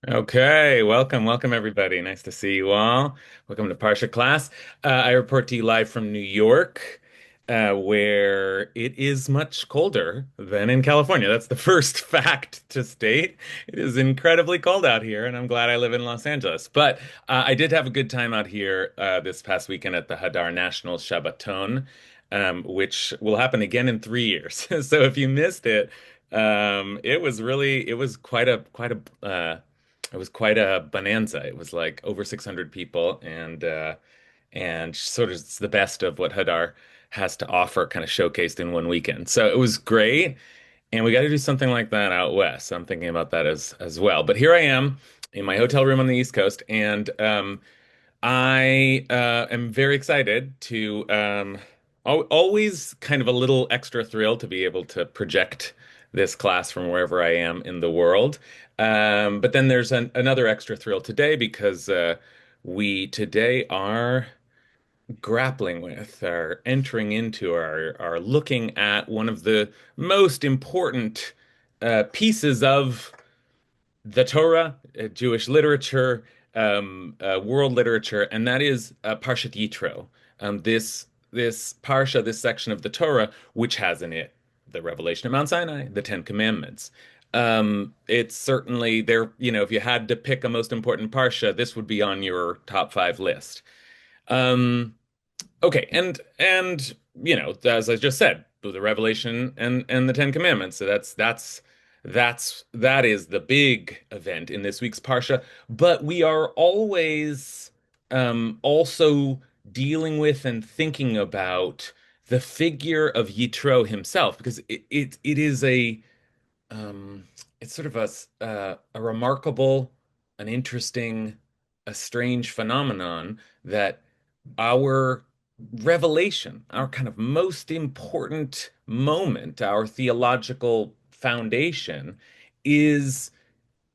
Okay, welcome everybody. Nice to see you all. Welcome to Parsha class. I report to you live from New York, where it is much colder than in California. That's the first fact to state. It is incredibly cold out here, and I'm glad I live in Los Angeles. But I did have a good time out here this past weekend at the Hadar National Shabbaton, which will happen again in 3 years. So if you missed it, it was it was quite a bonanza. It was like over 600 people, and sort of it's the best of what Hadar has to offer, kind of showcased in one weekend. So it was great, and we got to do something like that out west. So I'm thinking about that as well. But here I am in my hotel room on the East Coast, and I am very excited to always kind of a little extra thrill to be able to project this class from wherever I am in the world. But then there's another extra thrill today because we today are grappling with, are entering into, are looking at one of the most important pieces of the Torah, Jewish literature, world literature, and that is Parshat Yitro. This parsha, this section of the Torah, which has in it the revelation of Mount Sinai, the Ten Commandments. It's certainly there. If you had to pick a most important parsha, this would be on your top five list. Um, Okay, and as I just said, the Revelation and the Ten Commandments. So that is the big event in this week's Parsha. But we are always also dealing with and thinking about the figure of Yitro himself, because it is um, it's sort of a remarkable, an interesting, a strange phenomenon that our revelation, our kind of most important moment, our theological foundation, is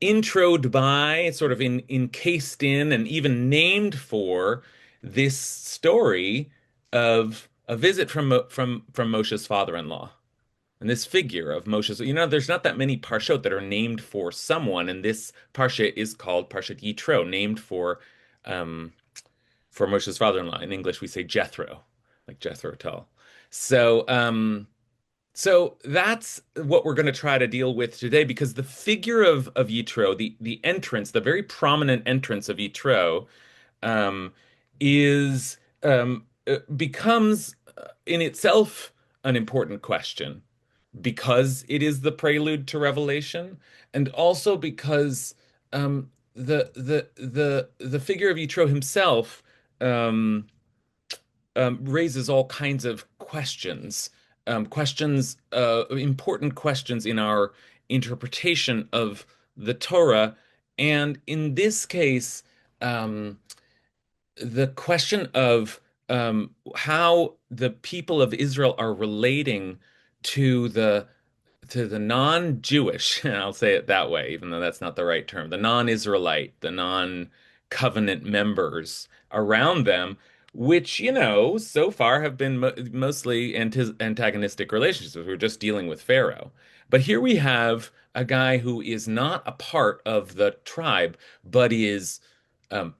introed by, sort of encased in, and even named for this story of a visit from Moshe's father-in-law. And this figure of Moshe's, there's not that many parshot that are named for someone, and this parsha is called Parshat Yitro, named um, for Moshe's father-in-law. In English, we say Jethro, like Jethro Tull. So, so that's what we're going to try to deal with today, because the figure of Yitro, the entrance, the very prominent entrance of Yitro, um, is becomes in itself an important question because it is the prelude to Revelation, and also because the figure of Yitro himself um, raises all kinds of questions, important questions in our interpretation of the Torah, and in this case, um, the question of how the people of Israel are relating to the non-Jewish, I'll say it that way, even though that's not the right term, the non-Israelite, the non-covenant members around them, which, so far have been mostly antagonistic relationships. We're just dealing with Pharaoh. But here we have a guy who is not a part of the tribe, but is um,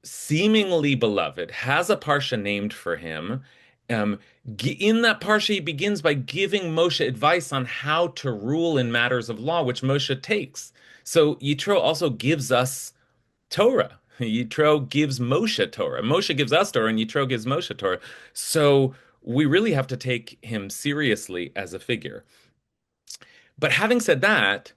seemingly beloved, has a parsha named for him. Um, in that parsha, he begins by giving Moshe advice on how to rule in matters of law, which Moshe takes. So Yitro also gives us Torah. Yitro gives Moshe Torah. Moshe gives us Torah, and Yitro gives Moshe Torah. So we really have to take him seriously as a figure. But having said that,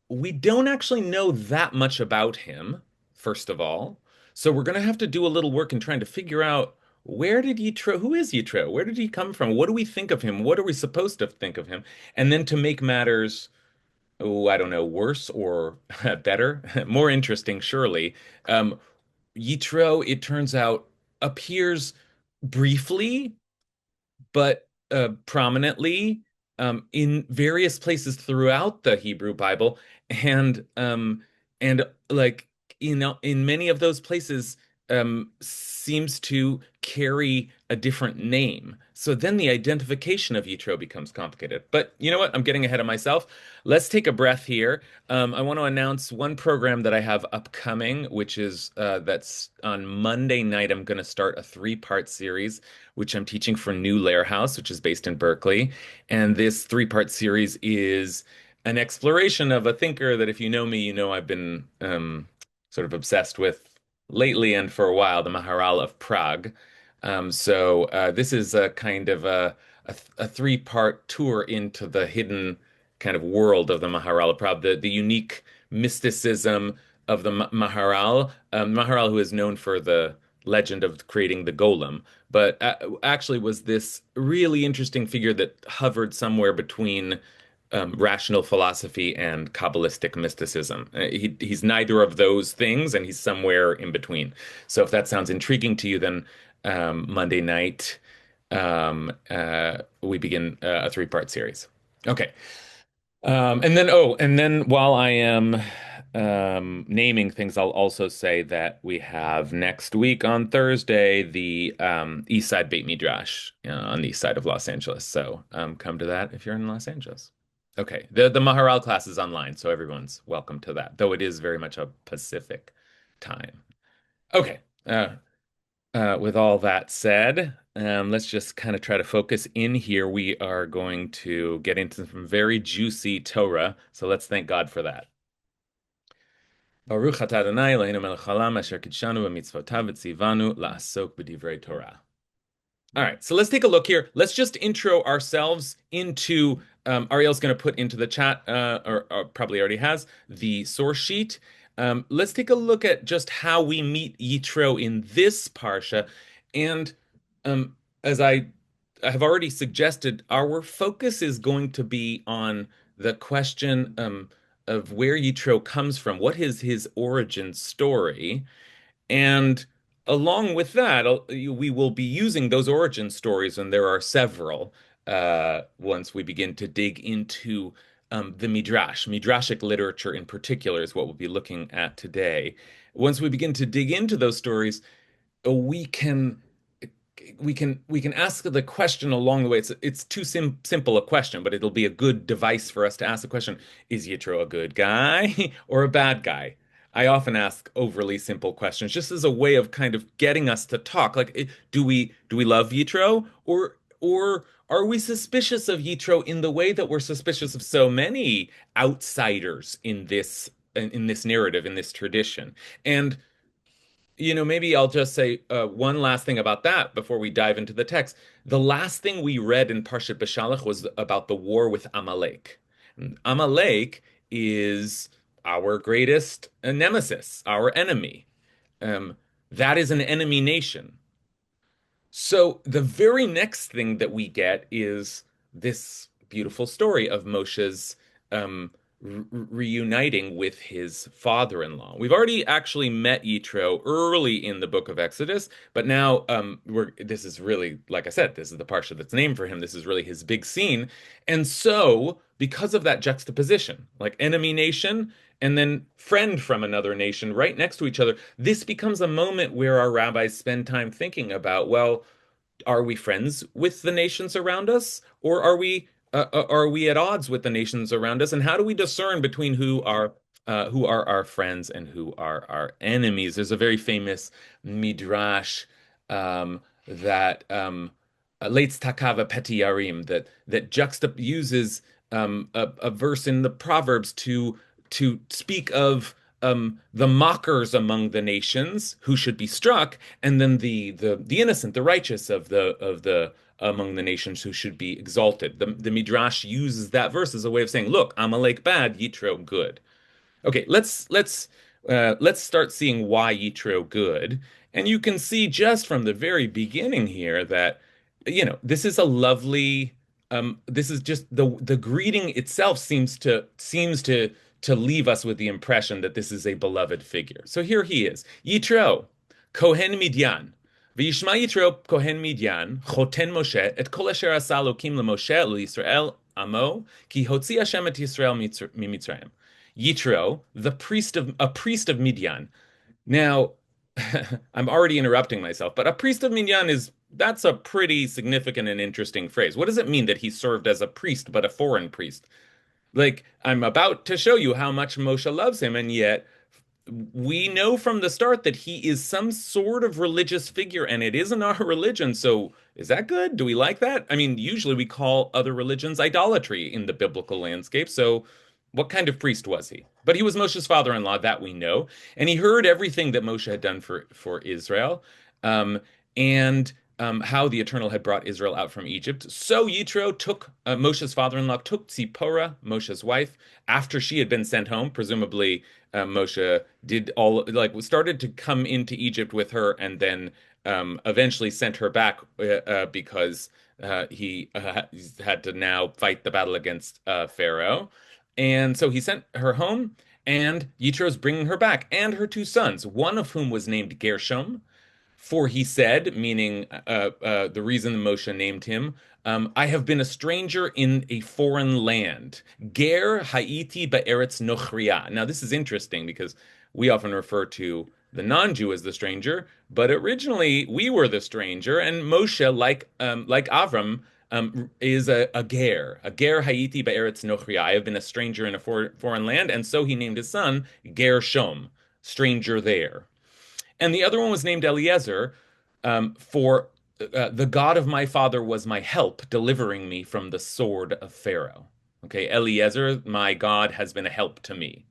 we don't actually know that much about him, first of all. So we're going to have to do a little work in trying to figure out who is Yitro? Where did he come from? What do we think of him? What are we supposed to think of him? And then to make matters, oh, I don't know, worse or better, more interesting, surely. Yitro, it turns out, appears briefly but prominently in various places throughout the Hebrew Bible, and like in many of those places seems to carry a different name. So then the identification of Yitro becomes complicated. But you know what? I'm getting ahead of myself. Let's take a breath here. I want to announce one program that I have upcoming, which is that's on Monday night. I'm going to start a three-part series, which I'm teaching for New Lair House, which is based in Berkeley. And this three-part series is an exploration of a thinker that, if you know me, you know I've been sort of obsessed with lately and for a while, the Maharal of Prague. This is a kind of a three-part tour into the hidden kind of world of the Maharal of Prague, the unique mysticism of the Maharal. Maharal, who is known for the legend of creating the golem, but actually was this really interesting figure that hovered somewhere between rational philosophy and Kabbalistic mysticism. He's neither of those things, and he's somewhere in between. So if that sounds intriguing to you, then Monday night we begin a three-part series. Okay. And then while I am naming things, I'll also say that we have next week on Thursday the East Side Beit Midrash on the east side of Los Angeles. So come to that if you're in Los Angeles. Okay, the Maharal class is online, so everyone's welcome to that, though it is very much a Pacific time. Okay, with all that said, let's just kind of try to focus in here. We are going to get into some very juicy Torah, so let's thank God for that. Baruch atah Adonai Eloheinu melech haolam asher kidshanu b'mitzvotav v'tzivanu la'asok b'divrei Torah. All right, so let's take a look here. Let's just intro ourselves into, Ariel's going to put into the chat, or probably already has, the source sheet. Let's take a look at just how we meet Yitro in this Parsha. And as I have already suggested, our focus is going to be on the question of where Yitro comes from. What is his origin story? And along with that, we will be using those origin stories, and there are several, once we begin to dig into the Midrash. Midrashic literature in particular is what we'll be looking at today. Once we begin to dig into those stories, we can we can ask the question along the way. It's too simple a question, but it'll be a good device for us to ask the question: Is Yitro a good guy or a bad guy? I often ask overly simple questions just as a way of kind of getting us to talk. Like, do we love Yitro, or are we suspicious of Yitro in the way that we're suspicious of so many outsiders in this narrative, in this tradition? And maybe I'll just say one last thing about that before we dive into the text. The last thing we read in Parshat Beshalach was about the war with Amalek. And Amalek is our greatest nemesis, our enemy. Um, that is an enemy nation. So the very next thing that we get is this beautiful story of Moshe's reuniting with his father-in-law. We've already actually met Yitro early in the book of Exodus, but now this is really, like I said, this is the parsha that's named for him. This is really his big scene. And so, because of that juxtaposition, like enemy nation and then friend from another nation right next to each other, this becomes a moment where our rabbis spend time thinking about, well, are we friends with the nations around us, or are we at odds with the nations around us? And how do we discern between who are our friends and who are our enemies? There's a very famous midrash that Leitz Takava Peti Yarim, that uses a verse in the Proverbs to speak of the mockers among the nations who should be struck, and then the innocent, the righteous of the among the nations who should be exalted. The Midrash uses that verse as a way of saying, look, Amalek bad, Yitro good. Okay, let's start seeing why Yitro good. And you can see just from the very beginning here that, this is a lovely, this is just the greeting itself seems to leave us with the impression that this is a beloved figure. So here he is, Yitro, Kohen Midyan. וישמע יתרו כהן מדיין, חותן משה, את כל אשר עשה אלוקים למשה ולישראל עמו, כי הוציא השם את ישראל ממצרים. Yitro, a priest of Midian. Now, I'm already interrupting myself, but a priest of Minyan is that's a pretty significant and interesting phrase. What does it mean that he served as a priest, but a foreign priest? Like, I'm about to show you how much Moshe loves him, and yet we know from the start that he is some sort of religious figure, and it isn't our religion. So, is that good? Do we like that? I mean, usually we call other religions idolatry in the biblical landscape. So, what kind of priest was he? But he was Moshe's father-in-law, that we know, and he heard everything that Moshe had done for Israel, um, and how the Eternal had brought Israel out from Egypt. So Yitro took Moshe's father-in-law took Zipporah, Moshe's wife, after she had been sent home, presumably Moshe did all like started to come into Egypt with her, and then eventually sent her back because he had to now fight the battle against Pharaoh, and so he sent her home. And Yitro's bringing her back, and her two sons, one of whom was named Gershom, for he said, meaning the reason Moshe named him, I have been a stranger in a foreign land. Ger Haiti Be'eretz Nochriya. Now, this is interesting because we often refer to the non-Jew as the stranger, but originally we were the stranger, and Moshe, like Avram, is a ger Haiti Be'eretz Nochriya. I have been a stranger in a foreign land, and so he named his son Gershom, stranger there. And the other one was named Eliezer, for the God of my father was my help, delivering me from the sword of Pharaoh. Okay, Eliezer, my God, has been a help to me.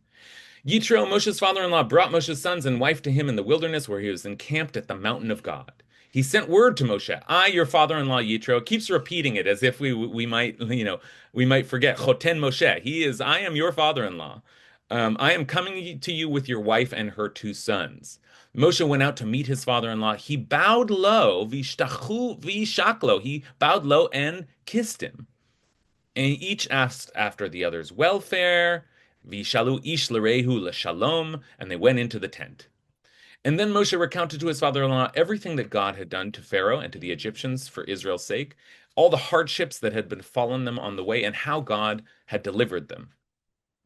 Yitro, Moshe's father-in-law, brought Moshe's sons and wife to him in the wilderness where he was encamped at the mountain of God. He sent word to Moshe, I, your father-in-law Yitro, keeps repeating it as if we might, we might forget. Choten Moshe, he is, I am your father-in-law. I am coming to you with your wife and her two sons. Moshe went out to meet his father-in-law. He bowed low, vishtachu vishaklo. He bowed low and kissed him. And each asked after the other's welfare. Vishalu ish l'rehu l'shalom, and they went into the tent. And then Moshe recounted to his father-in-law everything that God had done to Pharaoh and to the Egyptians for Israel's sake, all the hardships that had befallen them on the way, and how God had delivered them.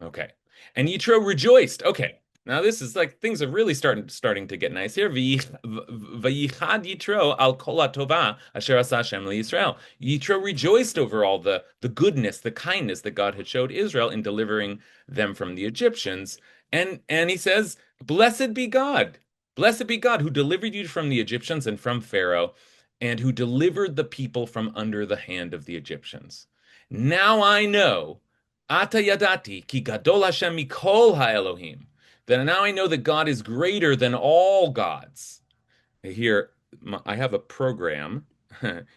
Okay. And Yitro rejoiced. Okay. Now this is like things are really starting to get nice here. Vayichad Yitro al kol tova asher asa Hashem Yisrael. Yitro rejoiced over all the goodness, the kindness that God had showed Israel in delivering them from the Egyptians. And he says, "Blessed be God, blessed be God who delivered you from the Egyptians and from Pharaoh, and who delivered the people from under the hand of the Egyptians. Now I know." Ata yadati ki gadol Hashem mikol ha'elohim. Then now I know that God is greater than all gods. Here, I have a program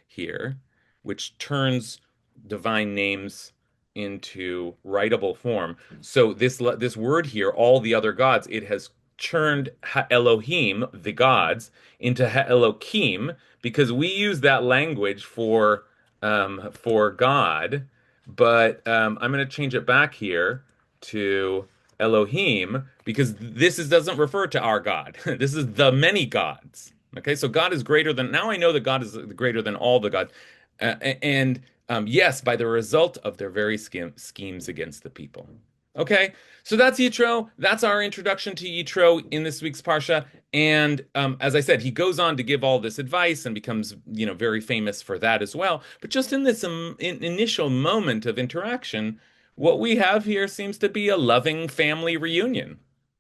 here which turns divine names into writable form. So this word here, all the other gods, it has turned Elohim, the gods, into Elokim because we use that language for God. But I'm going to change it back here to Elohim because doesn't refer to our God. This is the many gods. Okay, so God is greater than. Now I know that God is greater than all the gods, and yes, by the result of their very schemes against the people. Okay, so that's Yitro. That's our introduction to Yitro in this week's Parsha. And as I said, he goes on to give all this advice and becomes, very famous for that as well. But just in this initial moment of interaction, what we have here seems to be a loving family reunion.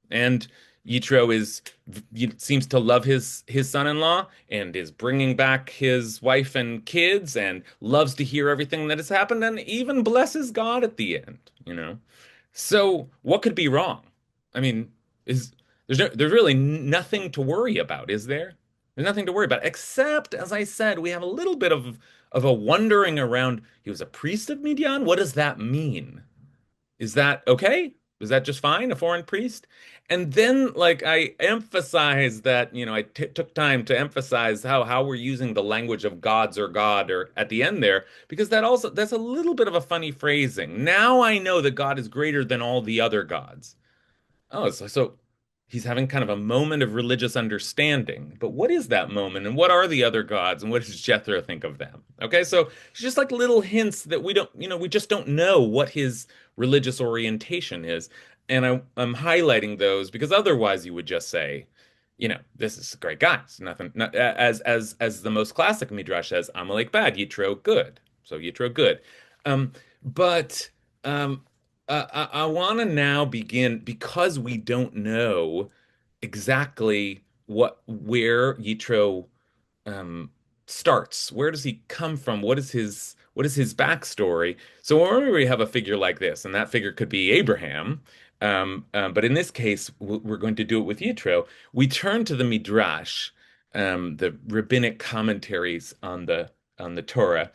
And Yitro seems to love his son-in-law and is bringing back his wife and kids and loves to hear everything that has happened and even blesses God at the end. So what could be wrong? I mean, is there's really nothing to worry about, is there? There's nothing to worry about, except, as I said, we have a little bit of a wondering around. He was a priest of Midian. What does that mean? Is that okay? Is that just fine, a foreign priest? And then, like, I emphasize that, I took time to emphasize how we're using the language of gods or God or at the end there, because that's a little bit of a funny phrasing. Now I know that God is greater than all the other gods. Oh, so he's having kind of a moment of religious understanding. But what is that moment? And what are the other gods? And what does Jethro think of them? Okay, so it's just like little hints that we just don't know what his religious orientation is. And I'm highlighting those because otherwise you would just say, this is a great guy. It's nothing, not, as the most classic midrash says, Amalek bad, Yitro good. So Yitro good. But I want to now begin because we don't know exactly where Yitro um, starts. Where does he come from? What is his backstory? So whenever we have a figure like this, and that figure could be Abraham, but in this case, we're going to do it with Yitro. We turn to the Midrash, the rabbinic commentaries on the Torah,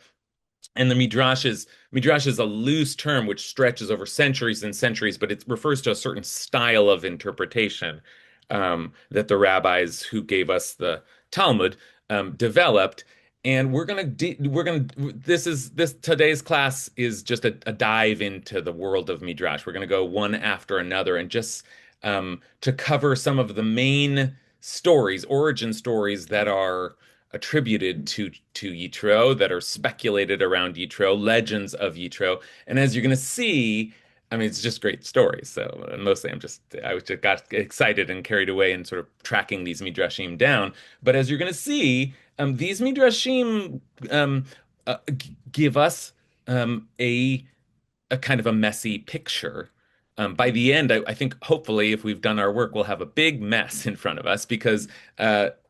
and the midrash is a loose term which stretches over centuries and centuries, but it refers to a certain style of interpretation that the rabbis who gave us the Talmud developed. And this today's class is just a dive into the world of midrash. We're gonna go one after another and just to cover some of the main stories, origin stories that are attributed to Yitro, that are speculated around Yitro, legends of Yitro. And as you're going to see, I mean, it's just great stories. So mostly I was just got excited and carried away and sort of tracking these midrashim down. But as you're going to see, these midrashim give us a kind of a messy picture. By the end, I think hopefully, if we've done our work, we'll have a big mess in front of us because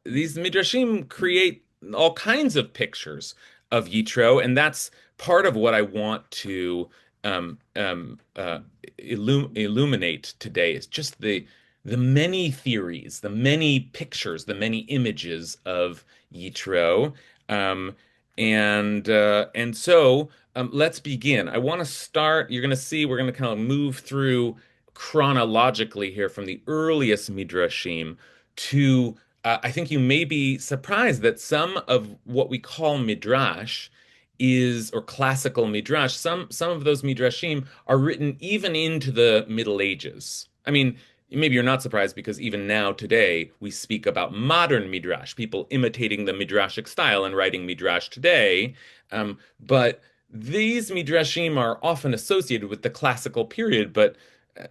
these midrashim create all kinds of pictures of Yitro, and that's part of what I want to um, um, uh, illuminate today is just the many theories, the many pictures, the many images of Yitro. Um, and so let's begin. I want to start. You're going to see we're going to kind of move through chronologically here from the earliest midrashim to. I think you may be surprised that some of what we call midrash or classical midrash. Some of those midrashim are written even into the Middle Ages. I mean, maybe you're not surprised because even now today we speak about modern midrash, people imitating the midrashic style and writing midrash today. But these midrashim are often associated with the classical period, but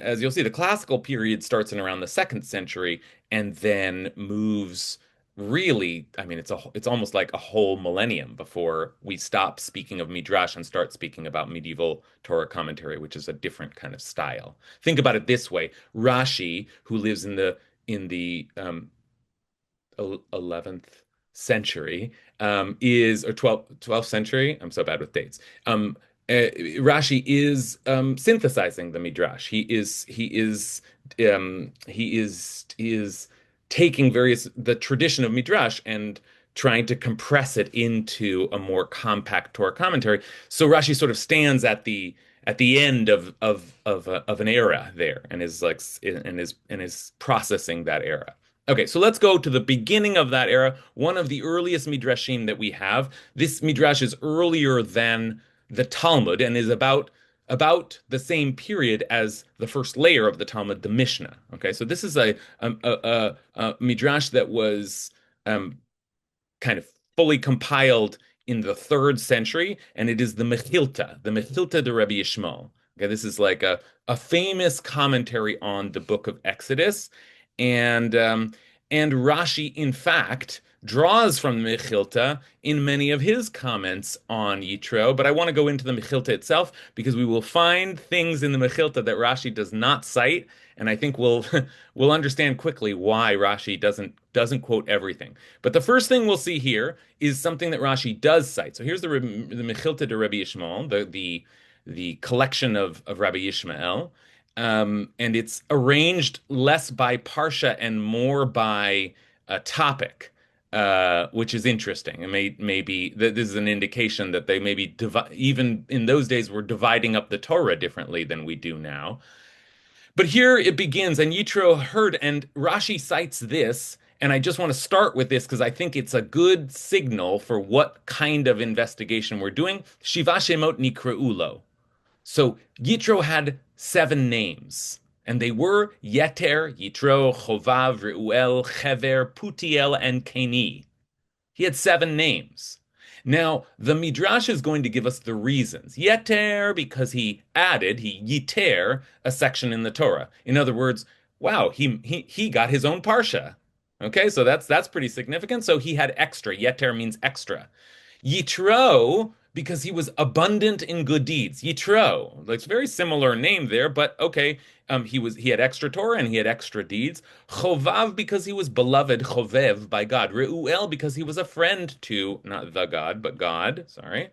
as you'll see, the classical period starts in around the second century and then moves really, I mean, it's almost like a whole millennium before we stop speaking of midrash and start speaking about medieval Torah commentary, which is a different kind of style. Think about it this way: Rashi, who lives in the 11th century, is or 12th century. I'm so bad with dates. Rashi is synthesizing the midrash. He is taking the tradition of midrash and trying to compress it into a more compact Torah commentary. So Rashi sort of stands at the end of an era there and is processing that era. Okay, so let's go to the beginning of that era, one of the earliest midrashim that we have. This midrash is earlier than the Talmud and is about the same period as the first layer of the Talmud, the Mishnah. Okay, so this is a midrash that was um, kind of fully compiled in the third century, and it is the Mechilta de Rabbi Yishmael. Okay, this is like a famous commentary on the book of Exodus, and Rashi, in fact, draws from the Mechilta in many of his comments on Yitro. But I want to go into the Mechilta itself because we will find things in the Mechilta that Rashi does not cite, and I think we'll understand quickly why Rashi doesn't quote everything. But the first thing we'll see here is something that Rashi does cite. So here's the Mechilta de Rabbi Yishmael, the collection of Rabbi Yishmael, and it's arranged less by Parsha and more by a topic, which is interesting. It maybe this is an indication that they maybe even in those days were dividing up the Torah differently than we do now. But here it begins, and Yitro heard, and Rashi cites this, and I just want to start with this because I think it's a good signal for what kind of investigation we're doing. Shiva Shemot Nikreulo. So Yitro had 7 names, and they were Yeter, Yitro, Chovav, Reuel, Chever, Putiel, and Keni. He had 7 names. Now, the Midrash is going to give us the reasons. Yeter, because he yiter, a section in the Torah. In other words, wow, he got his own Parsha. Okay, so that's pretty significant. So he had extra. Yeter means extra. Yitro, because he was abundant in good deeds. Yitro, like, it's a very similar name there, but okay. He had extra Torah and he had extra deeds. Chovav, because he was beloved, chovev, by God. Reuel, because he was a friend to not the God, but God. Sorry.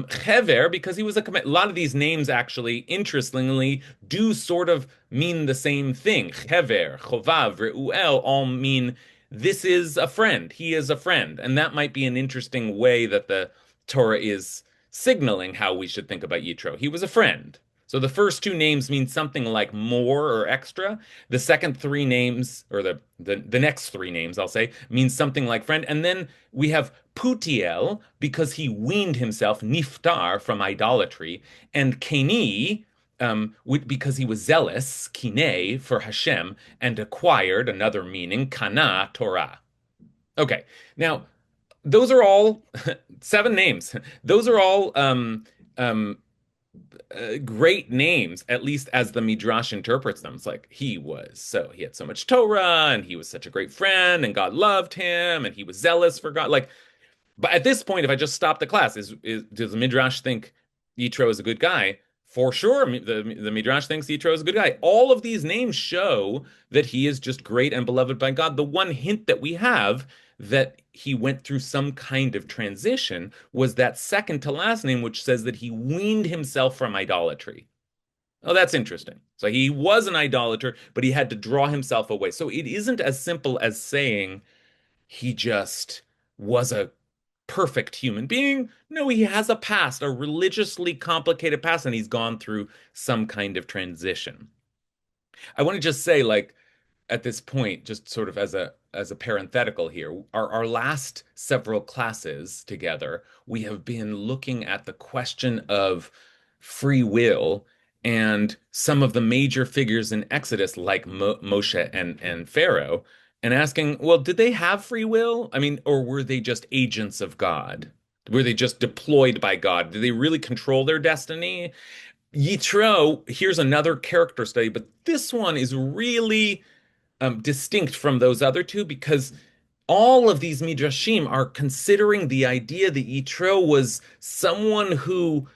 Chever, because he was a lot of these names actually, interestingly, do sort of mean the same thing. Chever, Chovav, Reuel all mean this is a friend. He is a friend. And that might be an interesting way that the Torah is signaling how we should think about Yitro. He was a friend. So the first two names mean something like more or extra. The second three names, or the next three names, I'll say, means something like friend. And then we have Putiel, because he weaned himself, niftar, from idolatry, and Keni, because he was zealous, kine, for Hashem, and acquired another meaning, kana, Torah. Okay, now those are all seven names. Those are all um, great names, at least as the Midrash interprets them. It's like he had so much Torah, and he was such a great friend, and God loved him, and he was zealous for God. Like, but at this point, if I just stop the class, does the Midrash think Yitro is a good guy? For sure, the Midrash thinks Yitro is a good guy. All of these names show that he is just great and beloved by God. The one hint that we have that he went through some kind of transition was that second to last name, which says that he weaned himself from idolatry. Oh, that's interesting. So he was an idolater, but he had to draw himself away. So it isn't as simple as saying he just was a perfect human being. No, he has a past, a religiously complicated past, and he's gone through some kind of transition. I want to just say, like, at this point, just sort of as a parenthetical here, our last several classes together, we have been looking at the question of free will and some of the major figures in Exodus, like Moshe and Pharaoh, and asking, well, did they have free will? I mean, or were they just agents of God? Were they just deployed by God? Did they really control their destiny? Yitro, here's another character study, but this one is really distinct from those other two because all of these midrashim are considering the idea that Yitro was someone who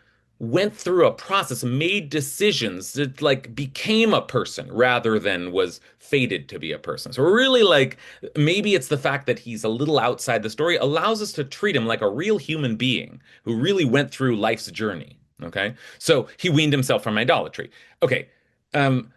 went through a process, made decisions that like became a person rather than was fated to be a person. So really, like, maybe it's the fact that he's a little outside the story allows us to treat him like a real human being who really went through life's journey. Okay. So he weaned himself from idolatry. Okay. Um,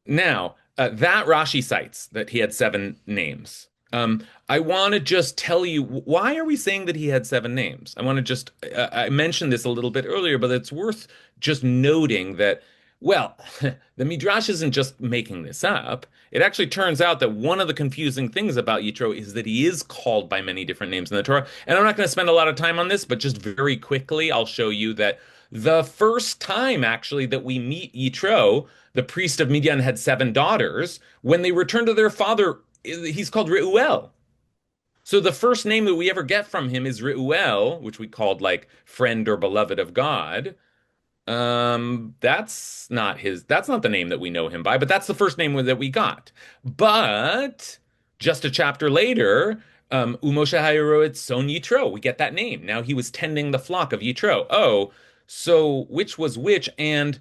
that Rashi cites that he had seven names. I want to just tell you, why are we saying that he had seven names? I want to just, I mentioned this a little bit earlier, but it's worth just noting that, well, the Midrash isn't just making this up. It actually turns out that one of the confusing things about Yitro is that he is called by many different names in the Torah. And I'm not going to spend a lot of time on this, but just very quickly, I'll show you that the first time actually that we meet Yitro, the priest of Midian had seven daughters. When they return to their father, he's called Reuel. So the first name that we ever get from him is Reuel, which we called like friend or beloved of God. That's not the name that we know him by, but that's the first name that we got. But just a chapter later, Umoshe Hayeroet Son Yitro, we get that name. Now he was tending the flock of Yitro. Oh, so which was which? And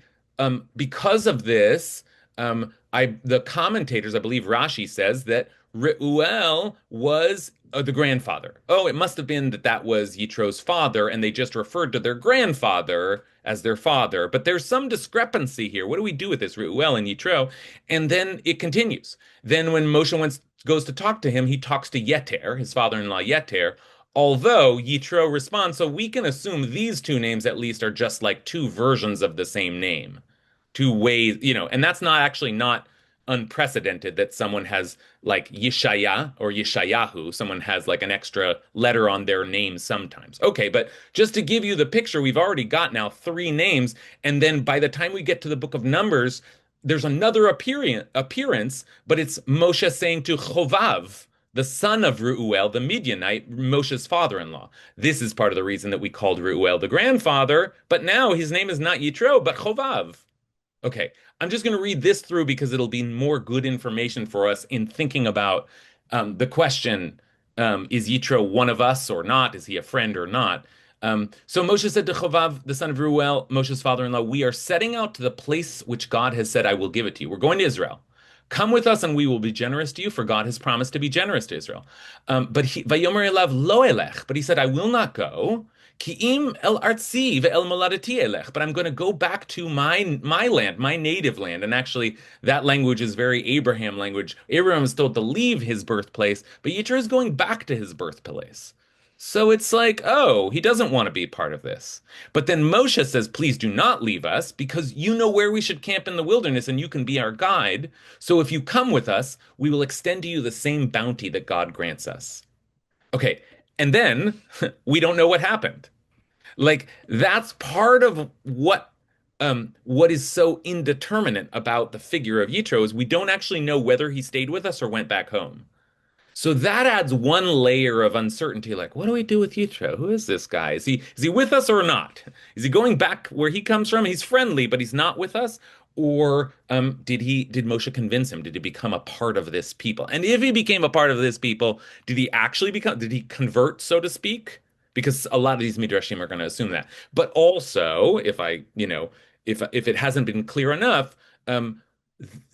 because of this, the commentators, I believe Rashi says that Reuel was the grandfather. Oh, it must have been that was Yitro's father, and they just referred to their grandfather as their father. But there's some discrepancy here. What do we do with this Reuel and Yitro? And then it continues. Then when goes to talk to him, he talks to Yeter, his father-in-law Yeter. Although Yitro responds, so we can assume these two names at least are just like two versions of the same name, two ways, and that's not actually not unprecedented that someone has like Yeshaya or Yeshayahu, someone has like an extra letter on their name sometimes. Okay, but just to give you the picture, we've already got now three names, and then by the time we get to the book of Numbers, there's another appearance, but it's Moshe saying to Chovav, the son of Reuel, the Midianite, Moshe's father-in-law. This is part of the reason that we called Reuel the grandfather, but now his name is not Yitro, but Chovav. Okay, I'm just going to read this through because it'll be more good information for us in thinking about The question, is Yitro one of us or not? Is he a friend or not? So Moshe said to Chovav, the son of Ruel, Moshe's father-in-law, we are setting out to the place which God has said, I will give it to you. We're going to Israel. Come with us and we will be generous to you, for God has promised to be generous to Israel. Vayomer elav lo elech, but he said, I will not go. Ki'im el artzi ve'el moladati elech, but I'm going to go back to my land, my native land. And actually, that language is very Abraham language. Abraham is told to leave his birthplace, but Yitro is going back to his birthplace. So it's like, oh, he doesn't want to be part of this. But then Moshe says, please do not leave us because you know where we should camp in the wilderness and you can be our guide. So if you come with us, we will extend to you the same bounty that God grants us. Okay. And then we don't know what happened. Like that's part of what is so indeterminate about the figure of Yitro is we don't actually know whether he stayed with us or went back home. So that adds one layer of uncertainty. Like, what do we do with Yitro? Who is this guy? Is he with us or not? Is he going back where he comes from? He's friendly, but he's not with us. Or did Moshe convince him? Did he become a part of this people? And if he became a part of this people, did he convert, so to speak? Because a lot of these Midrashim are going to assume that. But also, if it hasn't been clear enough,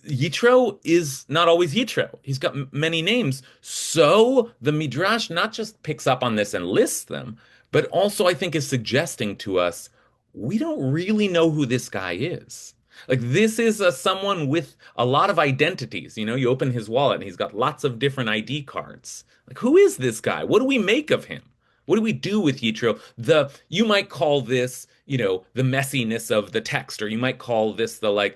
Yitro is not always Yitro. He's got many names. So the Midrash not just picks up on this and lists them, but also I think is suggesting to us we don't really know who this guy is. Like this is someone with a lot of identities. You open his wallet and he's got lots of different ID cards. Like who is this guy? What do we make of him? What do we do with Yitro? You might call this, the messiness of the text, or you might call this the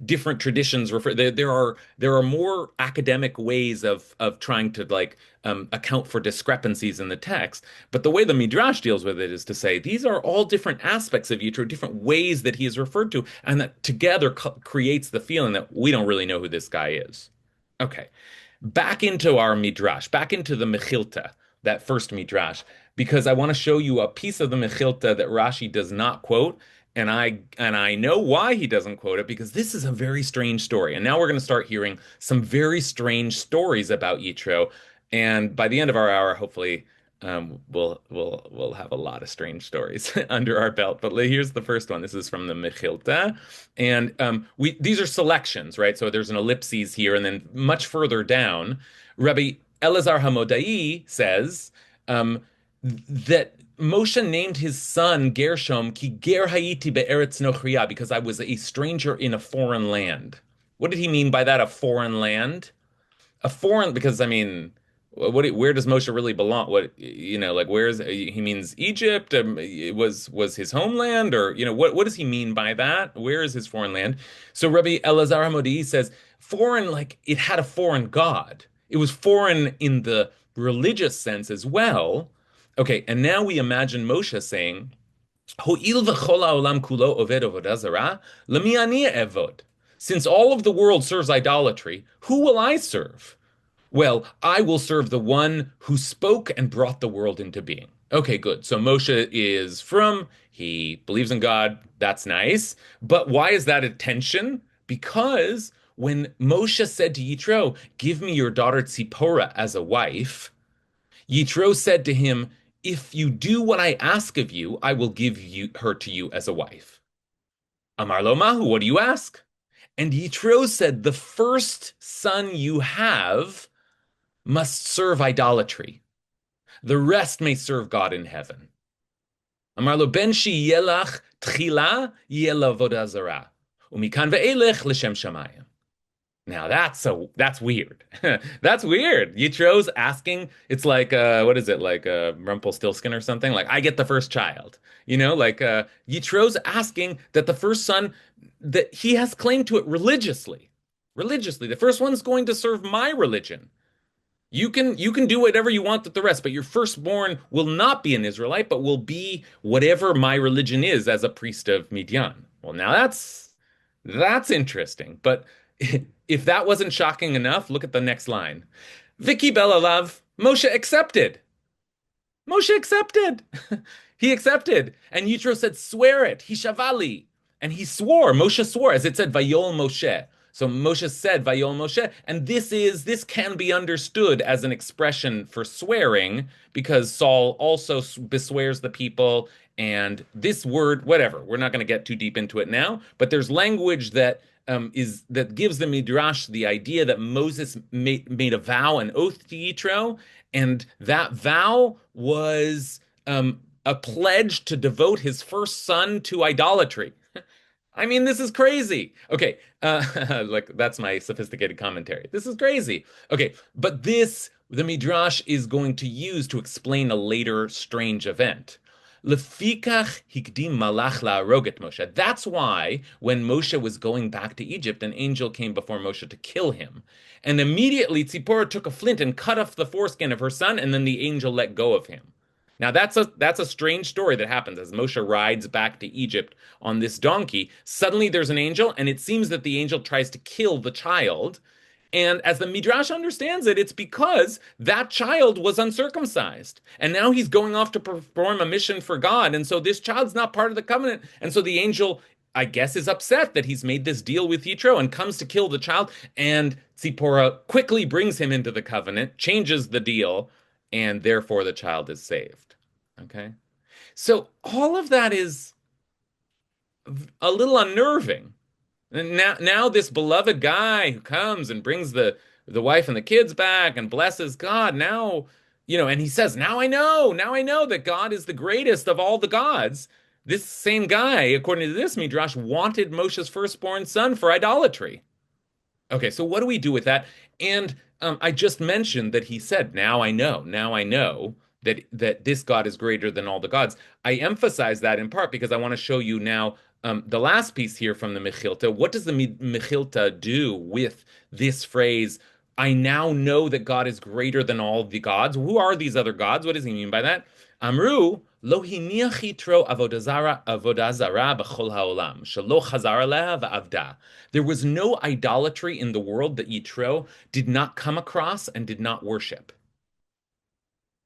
different traditions refer there are more academic ways of trying to account for discrepancies in the text. But the way the Midrash deals with it is to say these are all different aspects of Yitro, different ways that he is referred to, and that together creates the feeling that we don't really know who this guy is. Okay, back into our Midrash, back into the Mechilta, that first Midrash, because I want to show you a piece of the Mechilta that Rashi does not quote, and I know why he doesn't quote it, because this is a very strange story. And now we're going to start hearing some very strange stories about Yitro, and by the end of our hour, hopefully, we'll have a lot of strange stories under our belt. But here's the first one. This is from the Mechilta, and these are selections, right? So there's an ellipses here, and then much further down, Rabbi Elazar Hamodai says that Moshe named his son Gershom ki ger hayiti be'eretz nochriya, because I was a stranger in a foreign land. What did he mean by that? A foreign land? A foreign, because I mean, where does Moshe really belong? Where's he means Egypt? Was his homeland, or what does he mean by that? Where is his foreign land? So Rabbi Elazar Hamodi says foreign, like it had a foreign god. It was foreign in the religious sense as well. Okay, and now we imagine Moshe saying, "Ho'il v'chol ha'olam kulo oved avodah zarah, lemi ani evod." Since all of the world serves idolatry, who will I serve? Well, I will serve the one who spoke and brought the world into being. Okay, good. So Moshe is he believes in God. That's nice. But why is that a tension? Because when Moshe said to Yitro, give me your daughter Tzipporah as a wife, Yitro said to him, if you do what I ask of you, I will give her to you as a wife. Amar lo mahu, what do you ask? And Yitro said, the first son you have must serve idolatry. The rest may serve God in heaven. Amar lo ben shi yelach tchila yela avodah zarah, umikan ve'elech l'shem shamayim. Now that's weird. That's weird. Yitro's asking, it's like what is it, like Rumpelstiltskin or something? Like I get the first child. Yitro's asking that the first son, that he has claim to it religiously. Religiously. The first one's going to serve my religion. You can do whatever you want with the rest, but your firstborn will not be an Israelite, but will be whatever my religion is as a priest of Midian. Well, now that's interesting. But if that wasn't shocking enough, look at the next line. Viki Belalav, Moshe accepted. Moshe accepted. He accepted. And Yitro said, swear it. He shavali. And he swore. Moshe swore, as it said, Vayol Moshe. So Moshe said, Vayol Moshe, and this can be understood as an expression for swearing because Saul also beswears the people, and this word, whatever, we're not going to get too deep into it now, but there's language that gives the Midrash the idea that Moses made a vow, an oath to Yitro, and that vow was a pledge to devote his first son to idolatry. I mean, this is crazy. Okay, like that's my sophisticated commentary. This is crazy. Okay, but this the Midrash is going to use to explain a later strange event. Lefikach hikdim malach la'arog et Moshe. That's why when Moshe was going back to Egypt, an angel came before Moshe to kill him. And immediately Tzipporah took a flint and cut off the foreskin of her son, and then the angel let go of him. Now that's a strange story that happens as Moshe rides back to Egypt on this donkey. Suddenly there's an angel, and it seems that the angel tries to kill the child. And as the Midrash understands it, it's because that child was uncircumcised. And now he's going off to perform a mission for God. And so this child's not part of the covenant. And so the angel, I guess, is upset that he's made this deal with Yitro and comes to kill the child. And Tzipporah quickly brings him into the covenant, changes the deal, and therefore the child is saved. Okay? So all of that is a little unnerving. And now this beloved guy who comes and brings the wife and the kids back and blesses God, now, and he says, now I know that God is the greatest of all the gods. This same guy, according to this Midrash, wanted Moshe's firstborn son for idolatry. Okay, so what do we do with that? And I just mentioned that he said, now I know that this God is greater than all the gods. I emphasize that in part because I want to show you now the last piece here from the Mechilta. What does the Mechilta do with this phrase, I now know that God is greater than all the gods? Who are these other gods? What does he mean by that? Amru, lo hiniach Yitro avodah zara b'chol ha'olam, shelo chazar aleha v'avda. There was no idolatry in the world that Yitro did not come across and did not worship.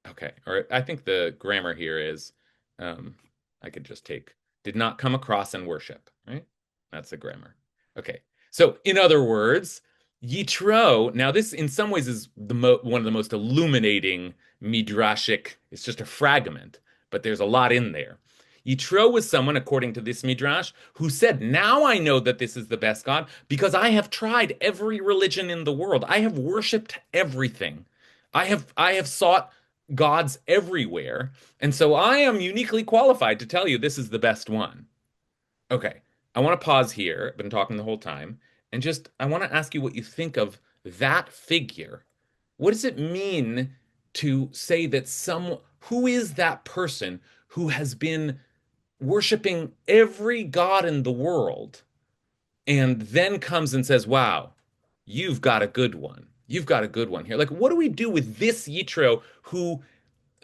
Okay, or I think the grammar here is, um, I could just take, did not come across and worship, right? That's the grammar. Okay, so in other words, Yitro, now this in some ways is one of the most illuminating Midrashic, it's just a fragment, but there's a lot in there. Yitro was someone, according to this Midrash, who said, now I know that this is the best God because I have tried every religion in the world. I have worshipped everything. I have sought gods everywhere. And so I am uniquely qualified to tell you this is the best one. Okay, I want to pause here. I've been talking the whole time. And just, I want to ask you what you think of that figure. What does it mean to say that who is that person who has been worshiping every god in the world and then comes and says, wow, you've got a good one. You've got a good one here. Like, what do we do with this Yitro who,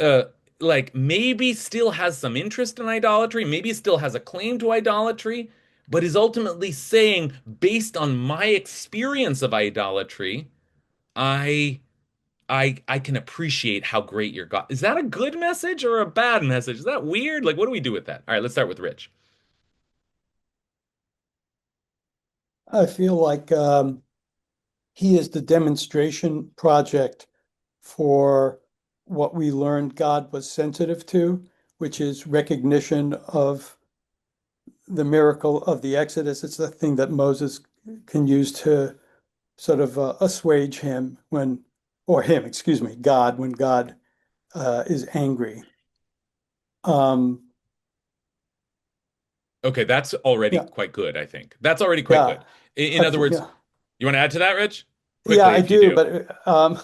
uh, like, maybe still has some interest in idolatry, maybe still has a claim to idolatry, but is ultimately saying, based on my experience of idolatry, I I can appreciate how great your God. Is that a good message or a bad message? Is that weird? Like, what do we do with that? All right, let's start with Rich. I feel like he is the demonstration project for what we learned God was sensitive to, which is recognition of the miracle of the Exodus. It's the thing that Moses can use to sort of assuage him or him, excuse me, God, when God is angry. Um, Okay, that's already yeah, quite good, I think. That's already quite yeah, good. In other words, yeah, you want to add to that, Rich? yeah, Quickly, I if you do, do. but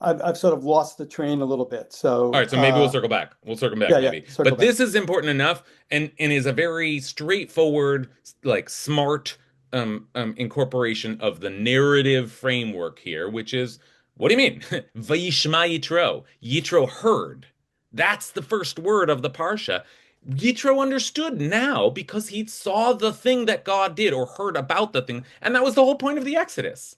I've sort of lost the train a little bit. All So right, so maybe we'll circle back. We'll circle back yeah, yeah, maybe. circle But back. this is important enough and is a very straightforward, like smart incorporation of the narrative framework here, which is what do you mean? Vayishma Yitro. Yitro heard. That's the first word of the Parsha. Yitro understood now because he saw the thing that God did or heard about the thing, and that was the whole point of the Exodus.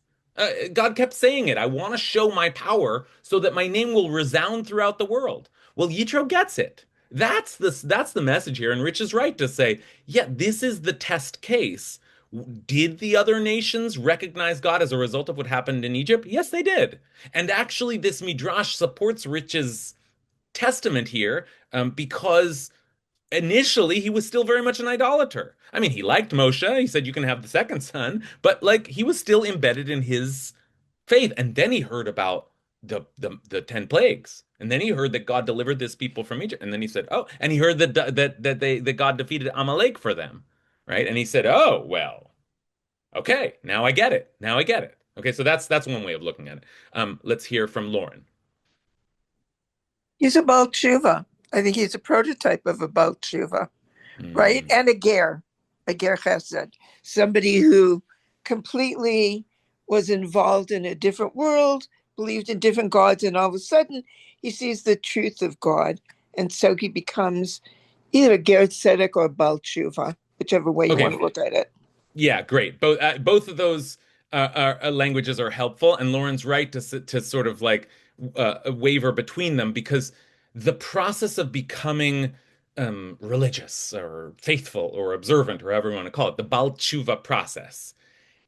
God kept saying it. I want to show my power so that my name will resound throughout the world. Well, Yitro gets it. That's the message here, and Rich is right to say, yeah, this is the test case Did the other nations recognize God as a result of what happened in Egypt? Yes, they did. And actually, this midrash supports Rich's testament here, because initially he was still very much an idolater. I mean, he liked Moshe. He said you can have the second son, but like he was still embedded in his faith. And then he heard about the 10 plagues. And then he heard that God delivered this people from Egypt. And then he said, "Oh," and he heard that God defeated Amalek for them, right? And he said, "Oh, well, okay, now I get it. Now I get it." Okay, so that's one way of looking at it. Let's hear from Lauren. He's a Baal Tshuva. I think he's a prototype of a Baal Tshuva, right? Hmm. And a ger chesed, somebody who completely was involved in a different world, believed in different gods, and all of a sudden he sees the truth of God. And so he becomes either a ger tzedek or a Baal Tshuva, whichever way you want Okay, to look at it. yeah, great. Both of those languages are helpful, and Lauren's right to sort of like waver between them because the process of becoming religious or faithful or observant or however you want to call it, the Bal Tshuva process,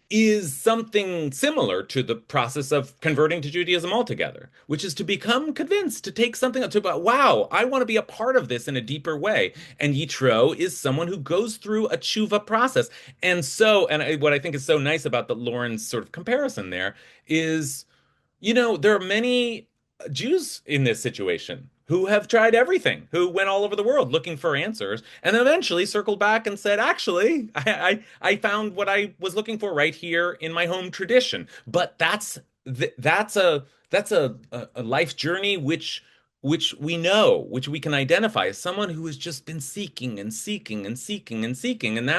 is something similar to the process of converting to Judaism altogether, which is to become convinced, to take something to about, wow, I want to be a part of this in a deeper way. And Yitro is someone who goes through a tshuva process. And so, what I think is so nice about the Lauren's sort of comparison there is, there are many Jews in this situation who have tried everything, who went all over the world looking for answers, and eventually circled back and said, actually, I found what I was looking for right here in my home tradition. But that's a life journey which we know, which we can identify as someone who has just been seeking and seeking and seeking and seeking, and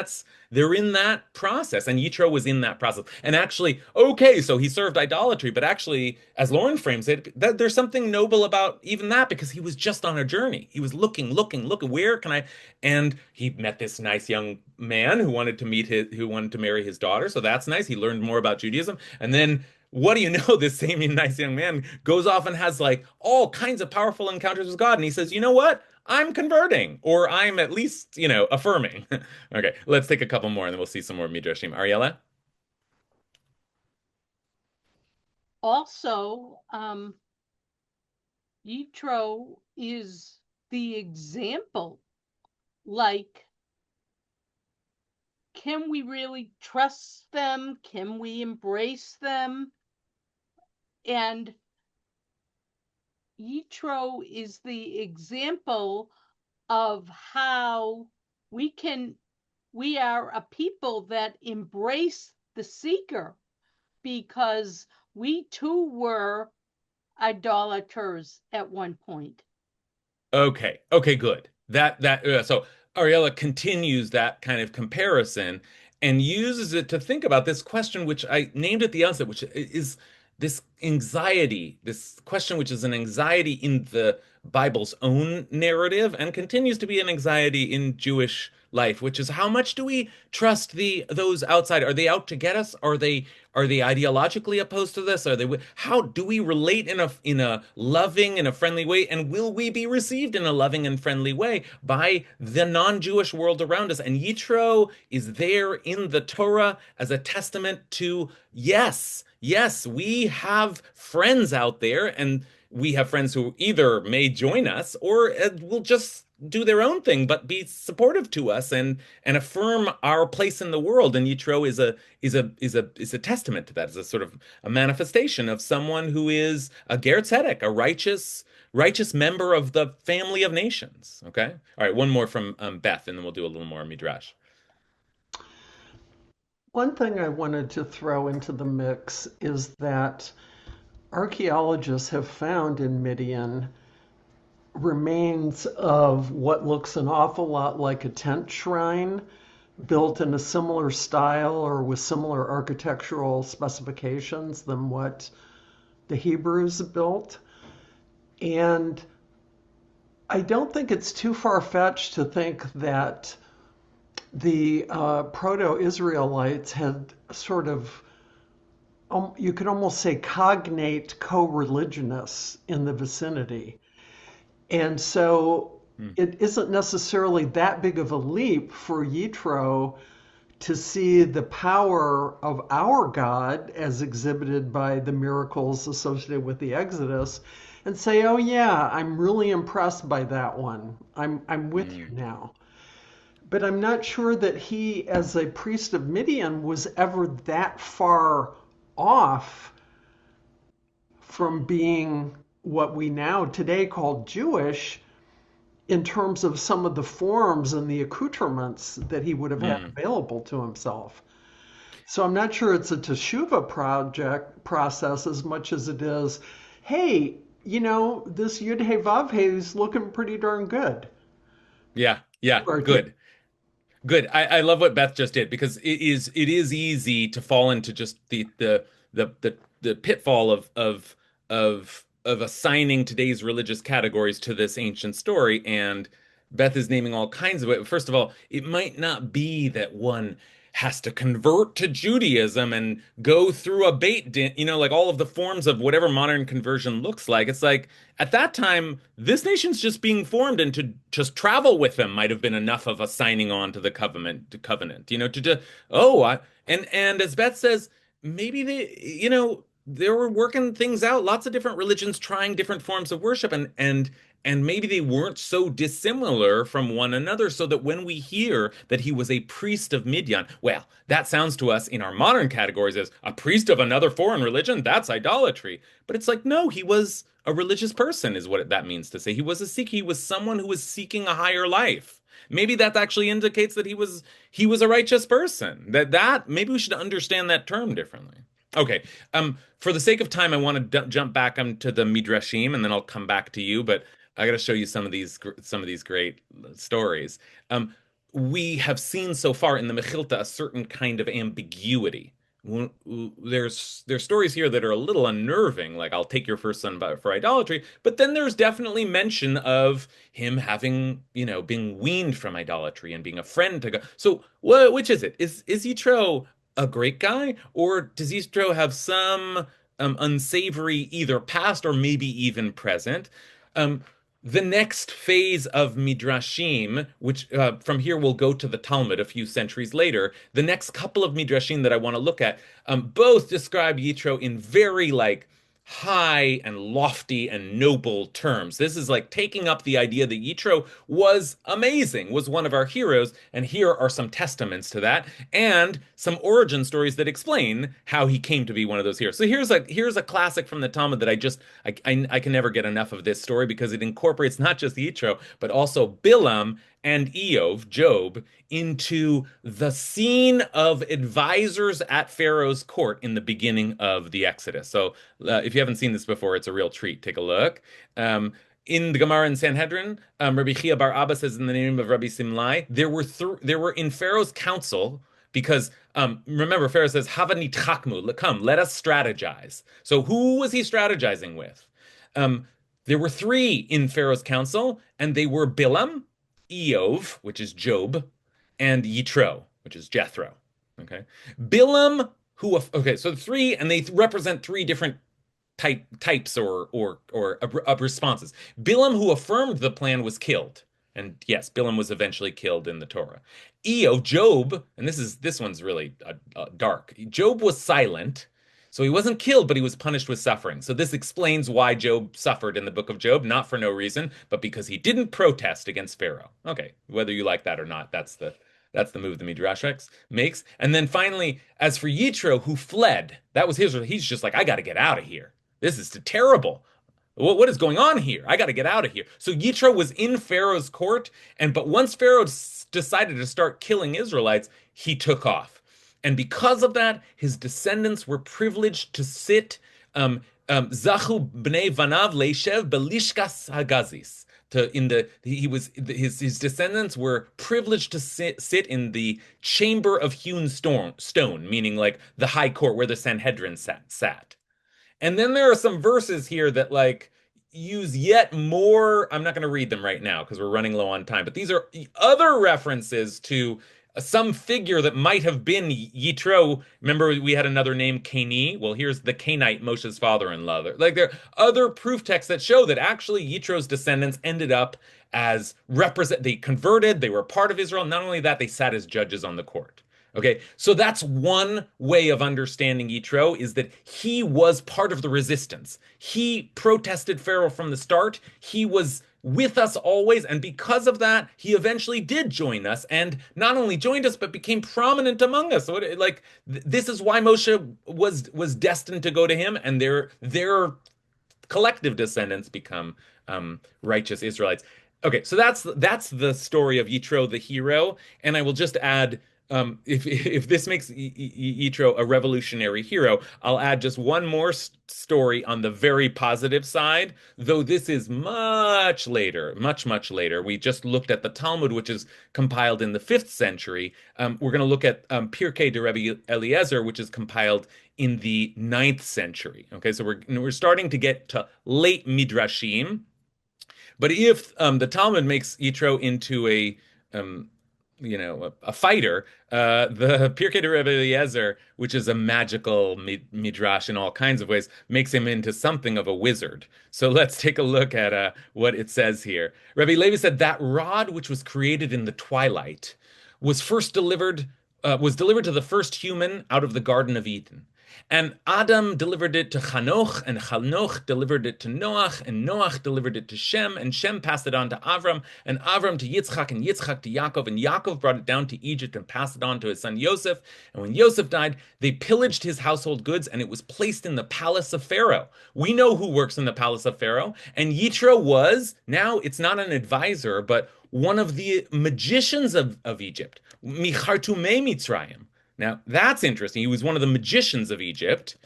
they're in that process, and Yitro was in that process. And actually, okay, so he served idolatry, but actually, as Lauren frames it, there's something noble about even that because he was just on a journey. He was looking, where can I? And he met this nice young man who wanted to marry his daughter. So that's nice. He learned more about Judaism, and then what do you know? This same nice young man goes off and has like all kinds of powerful encounters with God. And he says, you know what? I'm converting, or I'm at least, affirming. Okay, let's take a couple more and then we'll see some more Midrashim. Ariella? Also, Yitro is the example. Like, can we really trust them? Can we embrace them? And Yitro is the example of how we are a people that embrace the seeker because we too were idolaters at one point. Okay. Okay, good. So Ariella continues that kind of comparison and uses it to think about this question, which I named at the outset, which is this anxiety, this question, which is an anxiety in the Bible's own narrative and continues to be an anxiety in Jewish life, which is how much do we trust those outside? Are they out to get us? Are they ideologically opposed to this? How do we relate in a loving and a friendly way? And will we be received in a loving and friendly way by the non-Jewish world around us? And Yitro is there in the Torah as a testament to yes, yes, we have friends out there, and we have friends who either may join us or will just do their own thing, but be supportive to us and affirm our place in the world. And Yitro is a testament to that, is a sort of a manifestation of someone who is a Ger Tzedek, a righteous member of the family of nations. Okay, all right, one more from Beth, and then we'll do a little more Midrash. One thing I wanted to throw into the mix is that archaeologists have found in Midian remains of what looks an awful lot like a tent shrine built in a similar style or with similar architectural specifications than what the Hebrews built. And I don't think it's too far-fetched to think that the proto-Israelites had sort of, you could almost say, cognate co-religionists in the vicinity. And so it isn't necessarily that big of a leap for Yitro to see the power of our God as exhibited by the miracles associated with the Exodus and say, oh yeah, I'm really impressed by that one. I'm with you Mm, now. But I'm not sure that he, as a priest of Midian, was ever that far off from being what we now today call Jewish in terms of some of the forms and the accoutrements that he would have had mm. available to himself. So I'm not sure it's a teshuva project process as much as it is, hey, this Yud Hey Vav Hey is looking pretty darn good. Yeah, yeah, Right there. good. Good. I love what Beth just did because it is easy to fall into just the pitfall of assigning today's religious categories to this ancient story. And Beth is naming all kinds of it. First of all, it might not be that one has to convert to Judaism and go through a bait din, like all of the forms of whatever modern conversion looks like. It's like at that time, this nation's just being formed, and to just travel with them might have been enough of a signing on to the covenant, to just, and as Beth says, maybe they were working things out, lots of different religions trying different forms of worship, and maybe they weren't so dissimilar from one another, so that when we hear that he was a priest of Midian, well, that sounds to us in our modern categories as a priest of another foreign religion. That's idolatry. But it's like, no, he was a religious person, is what that means to say. He was a seeker. He was someone who was seeking a higher life. Maybe that actually indicates that he was a righteous person. That maybe we should understand that term differently. Okay. For the sake of time, I want to jump back to the Midrashim, and then I'll come back to you. But I got to show you some of these great stories. Um, we have seen so far in the Mechilta a certain kind of ambiguity. There's stories here that are a little unnerving, like I'll take your first son for idolatry, but then there's definitely mention of him having, being weaned from idolatry and being a friend to God. So which is it? Is Yitro a great guy, or does Yitro have some unsavory either past or maybe even present? Um, the next phase of Midrashim, which from here we'll go to the Talmud a few centuries later, the next couple of Midrashim that I want to look at, both describe Yitro in very high and lofty and noble terms. This is like taking up the idea that Yitro was amazing, was one of our heroes, and here are some testaments to that, and some origin stories that explain how he came to be one of those heroes. So here's a classic from the Talmud that I can never get enough of this story because it incorporates not just Yitro, but also Bilam and Eov, Job, into the scene of advisors at Pharaoh's court in the beginning of the Exodus. So if you haven't seen this before, it's a real treat. Take a look. In the Gemara in Sanhedrin, Rabbi Chia bar Abba says in the name of Rabbi Simlai, there were in Pharaoh's council because remember Pharaoh says Hava nitchakmu, come, let us strategize. So who was he strategizing with? There were three in Pharaoh's council, and they were Bilam, Eov, which is Job, and Yitro, which is Jethro. Okay, Bilam, okay, so three, and they represent three different types or responses. Bilam, who affirmed the plan, was killed, and yes, Bilam was eventually killed in the Torah. Job, and this one's really dark. Job was silent. So he wasn't killed, but he was punished with suffering. So this explains why Job suffered in the book of Job, not for no reason, but because he didn't protest against Pharaoh. Okay, whether you like that or not, that's the move the Midrashic makes. And then finally, as for Yitro, who fled, that was he's just like, I got to get out of here. This is terrible. What is going on here? I got to get out of here. So Yitro was in Pharaoh's court, but once Pharaoh decided to start killing Israelites, he took off. And because of that, his descendants were privileged to sit, Zachu bnei vanav leishev belishkas hagazis. His descendants were privileged to sit in the chamber of hewn stone, meaning like the high court where the Sanhedrin sat. And then there are some verses here that use yet more. I'm not going to read them right now because we're running low on time, but these are other references to some figure that might have been Yitro. Remember, we had another name, Cani. Well, here's the Canaanite, Moshe's father-in-law. There are other proof texts that show that actually Yitro's descendants ended up as they converted, they were part of Israel. Not only that, they sat as judges on the court. Okay, so that's one way of understanding Yitro is that he was part of the resistance. He protested Pharaoh from the start. He was with us always, and because of that, he eventually did join us, and not only joined us, but became prominent among us. So, this is why Moshe was destined to go to him, and their collective descendants become righteous Israelites. Okay, so that's the story of Yitro the hero, and I will just add, if this makes Yitro a revolutionary hero, I'll add just one more story on the very positive side. Though this is much later, much later. We just looked at the Talmud, which is compiled in the 5th century. We're going to look at Pirkei de Rabbi Eliezer, which is compiled in the 9th century. Okay, so we're starting to get to late Midrashim. But if the Talmud makes Yitro into um, a fighter, the Pirkei de Rabbi Eliezer, which is a magical midrash in all kinds of ways, makes him into something of a wizard. So let's take a look at what it says here. Rabbi Levi said that rod, which was created in the twilight, was first delivered was delivered to the first human out of the Garden of Eden. And Adam delivered it to Chanoch, and Chanoch delivered it to Noach, and Noach delivered it to Shem, and Shem passed it on to Avram, and Avram to Yitzchak, and Yitzchak to Yaakov, and Yaakov brought it down to Egypt and passed it on to his son Yosef. And when Yosef died, they pillaged his household goods, and it was placed in the palace of Pharaoh. We know who works in the palace of Pharaoh, and Yitro was, now it's not an advisor, but one of the magicians of Egypt, Michartumei Mitzrayim. Now, that's interesting. He was one of the magicians of Egypt,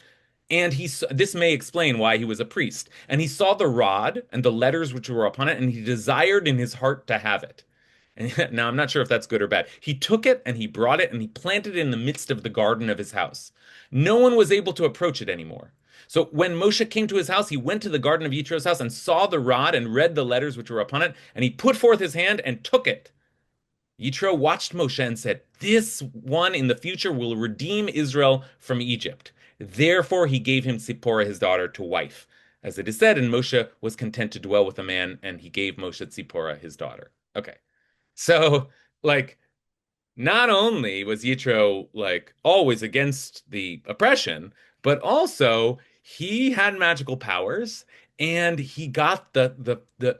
and this may explain why he was a priest. And he saw the rod and the letters which were upon it, and he desired in his heart to have it. And now I'm not sure if that's good or bad. He took it and he brought it and he planted it in the midst of the garden of his house. No one was able to approach it anymore. So when Moshe came to his house, he went to the garden of Yitro's house and saw the rod and read the letters which were upon it, and he put forth his hand and took it. Yitro watched Moshe and said, "This one in the future will redeem Israel from Egypt." Therefore, he gave him Zipporah, his daughter, to wife. As it is said, and Moshe was content to dwell with a man, and he gave Moshe Zipporah, his daughter. Okay. So, like, not only was Yitro like always against the oppression, but also he had magical powers, and he got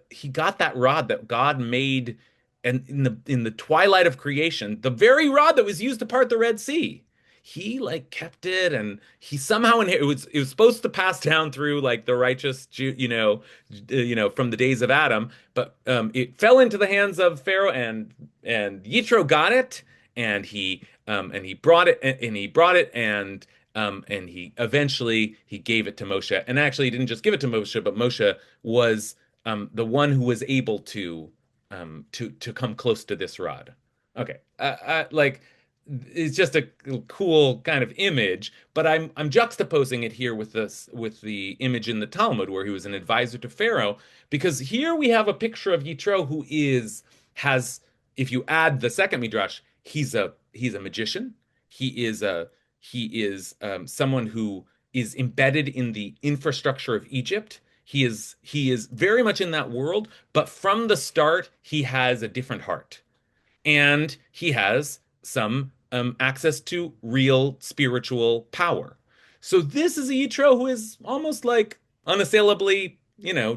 he got that rod that God made, and in the twilight of creation, the very rod that was used to part the Red Sea. He like kept it, and he somehow it was supposed to pass down through like the righteous Jew, from the days of Adam, but it fell into the hands of Pharaoh, and Yitro got it, and he brought it, and he eventually he gave it to Moshe. And actually he didn't just give it to Moshe, but Moshe was the one who was able to come close to this rod. Okay, like it's just a cool kind of image, but I'm juxtaposing it here with the image in the Talmud where he was an advisor to Pharaoh, because here we have a picture of Yitro who has, if you add the second midrash, he's a magician. He is someone who is embedded in the infrastructure of Egypt. He is very much in that world, but from the start he has a different heart, and he has some access to real spiritual power. So this is a Yitro who is almost like unassailably,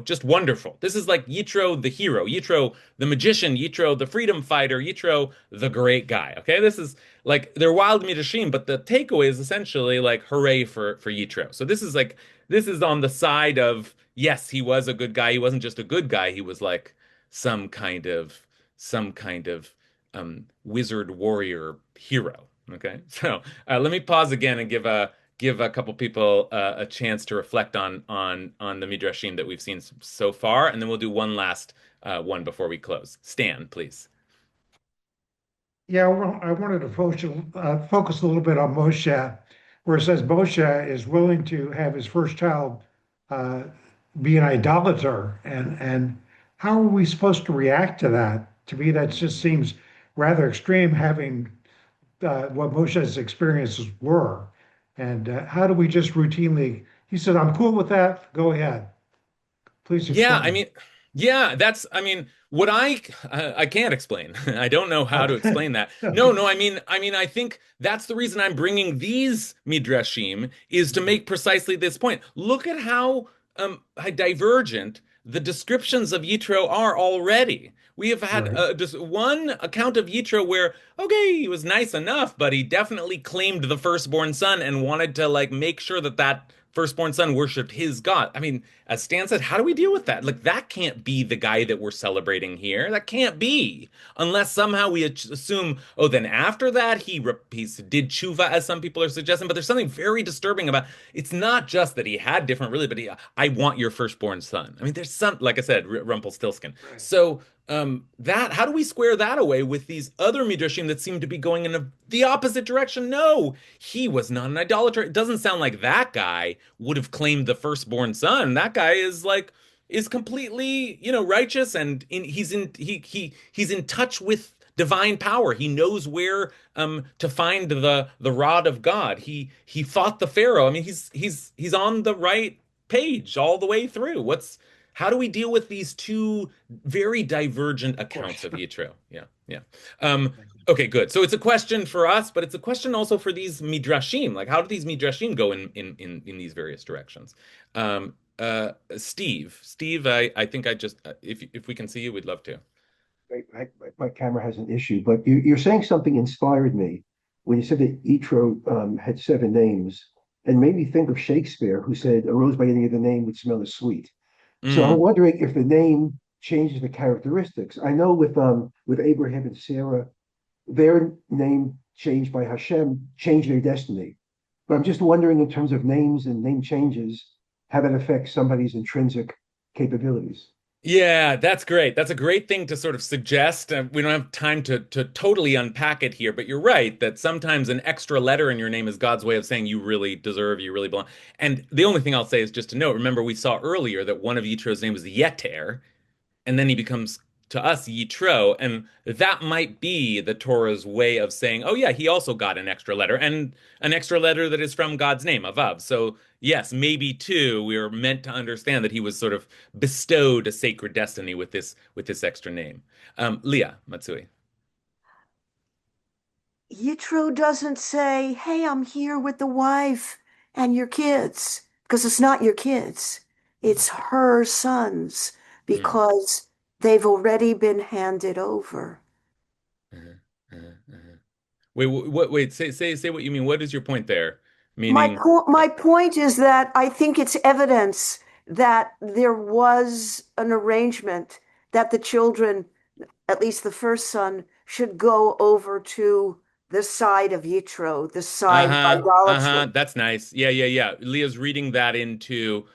just wonderful. This is like Yitro the hero, Yitro the magician, Yitro the freedom fighter, Yitro the great guy. Okay, this is like they're wild midrashim, but the takeaway is essentially like hooray for Yitro. So this is on the side of yes, he was a good guy. He wasn't just a good guy. He was like some kind of wizard warrior hero. Okay, so let me pause again and give a couple people a chance to reflect on the midrashim that we've seen so far, and then we'll do one last one before we close. Stan, please. Yeah, well, I wanted to focus a little bit on Moshe, where it says Moshe is willing to have his first child uh, be an idolater, and how are we supposed to react to that? To me, that just seems rather extreme, having what Moshe's experiences were, and how do we just routinely? He said, "I'm cool with that. Go ahead. Please Yeah, I explain." mean, Yeah, I mean, what I can't explain. I don't know how to Okay. explain that. No, Okay. no, I think that's the reason I'm bringing these midrashim is to make precisely this point. Look at how divergent the descriptions of Yitro are already. We have had Right. just one account of Yitro where, okay, he was nice enough, but he definitely claimed the firstborn son and wanted to like make sure that that firstborn son worshipped his God. I mean, as Stan said, how do we deal with that? Like, that can't be the guy that we're celebrating here. That can't be. Unless somehow we assume, oh, then after that, he did tshuva, as some people are suggesting. But there's something very disturbing about it's not just that he had different, really, but I want your firstborn son. I mean, there's some, like I said, Rumpelstiltskin. Right. So, how do we square that away with these other midrashim that seem to be going in the opposite direction? No, he was not an idolater. It doesn't sound like that guy would have claimed the firstborn son. That guy is completely, righteous, and he's in touch with divine power. He knows where to find the rod of God. He fought the Pharaoh. I mean, he's on the right page all the way through. What's How do we deal with these two very divergent Of accounts course. of Yitro? Yeah, yeah. Okay, good. So it's a question for us, but it's a question also for these midrashim. Like, how do these midrashim go in these various directions? Steve, I think if we can see you, we'd love to. My camera has an issue, but you're saying something inspired me when you said that Yitro had 7 names, and made me think of Shakespeare, who said, "A rose by any other name would smell as sweet." So I'm Mm. wondering if the name changes the characteristics. I know with Abraham and Sarah, their name changed by Hashem changed their destiny. But I'm just wondering, in terms of names and name changes, how that affects somebody's intrinsic capabilities. Yeah, that's great. That's a great thing to sort of suggest. We don't have time to totally unpack it here, but you're right that sometimes an extra letter in your name is God's way of saying you really deserve, you really belong. And the only thing I'll say is just to note, remember we saw earlier that one of Yitro's name was Yeter, and then he becomes to us Yitro, and that might be the Torah's way of saying, oh yeah, he also got an extra letter, and an extra letter that is from God's name, Avav. So yes, maybe too, we are meant to understand that he was sort of bestowed a sacred destiny with this extra name. Leah Matsui. Yitro doesn't say, "Hey, I'm here with the wife and your kids," because it's not your kids. It's her sons Mm, because they've already been handed over. uh-huh, uh-huh. Wait, say what you mean. What is your point there? My Meaning, po my point is that I think it's evidence that there was an arrangement that the children, at least the first son, should go over to the side of Yitro, the side of uh-huh, uh-huh. idolatry. That's nice. Yeah, yeah, yeah. Leah's reading that into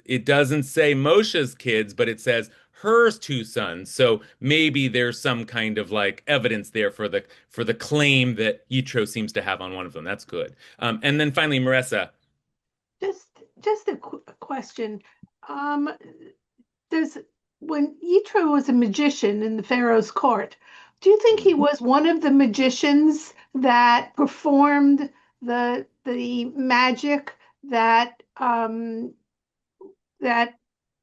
it doesn't say Moshe's kids, but it says her two sons. So maybe there's some kind of like evidence there for the claim that Yitro seems to have on one of them. That's good. And then finally, Marissa. Just a question. Um, does when Yitro was a magician in the Pharaoh's court, do you think he Mhm. was one of the magicians that performed the magic that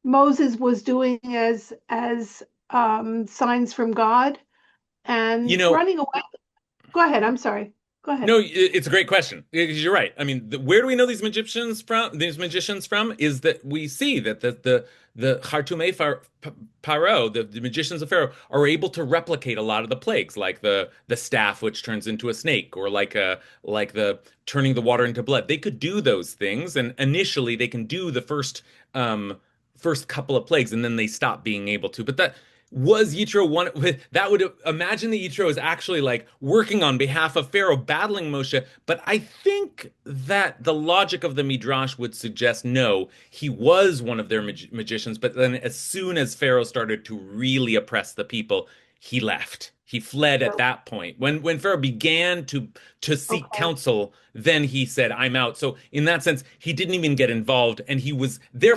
Moses was doing as signs from God You and know, running away? Go ahead. I'm sorry. Go ahead. No, it's a great question. You're right. I mean, where do we know these magicians from? These magicians from is that we see that the Khartoumei Paro, the magicians of Pharaoh, are able to replicate a lot of the plagues, like the staff which turns into a snake, or like the turning the water into blood. They could do those things, and initially they can do the first couple of plagues, and then they stop being able to. But that was Yitro one that would imagine that Yitro is actually like working on behalf of Pharaoh, battling Moshe. But I think that the logic of the Midrash would suggest no, he was one of their magicians. But then, as soon as Pharaoh started to really oppress the people, he left. He fled at that point. When Pharaoh began to seek Okay. counsel, then he said, "I'm out." So in that sense, he didn't even get involved, and he was there.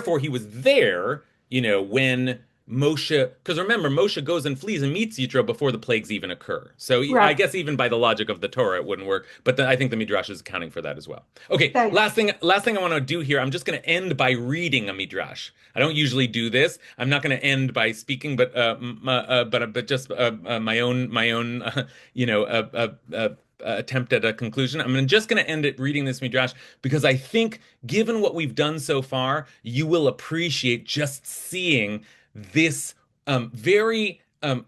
When Moshe, because remember, Moshe goes and flees and meets Yitro before the plagues even occur. So I Right. guess even by the logic of the Torah, it wouldn't work. But I think the Midrash is accounting for that as well. Okay, Thanks. last thing I want to do here. I'm just going to end by reading a Midrash. I don't usually do this. I'm not going to end by speaking, but just my own attempt at a conclusion. I'm just going to end it reading this Midrash because I think, given what we've done so far, you will appreciate just seeing this very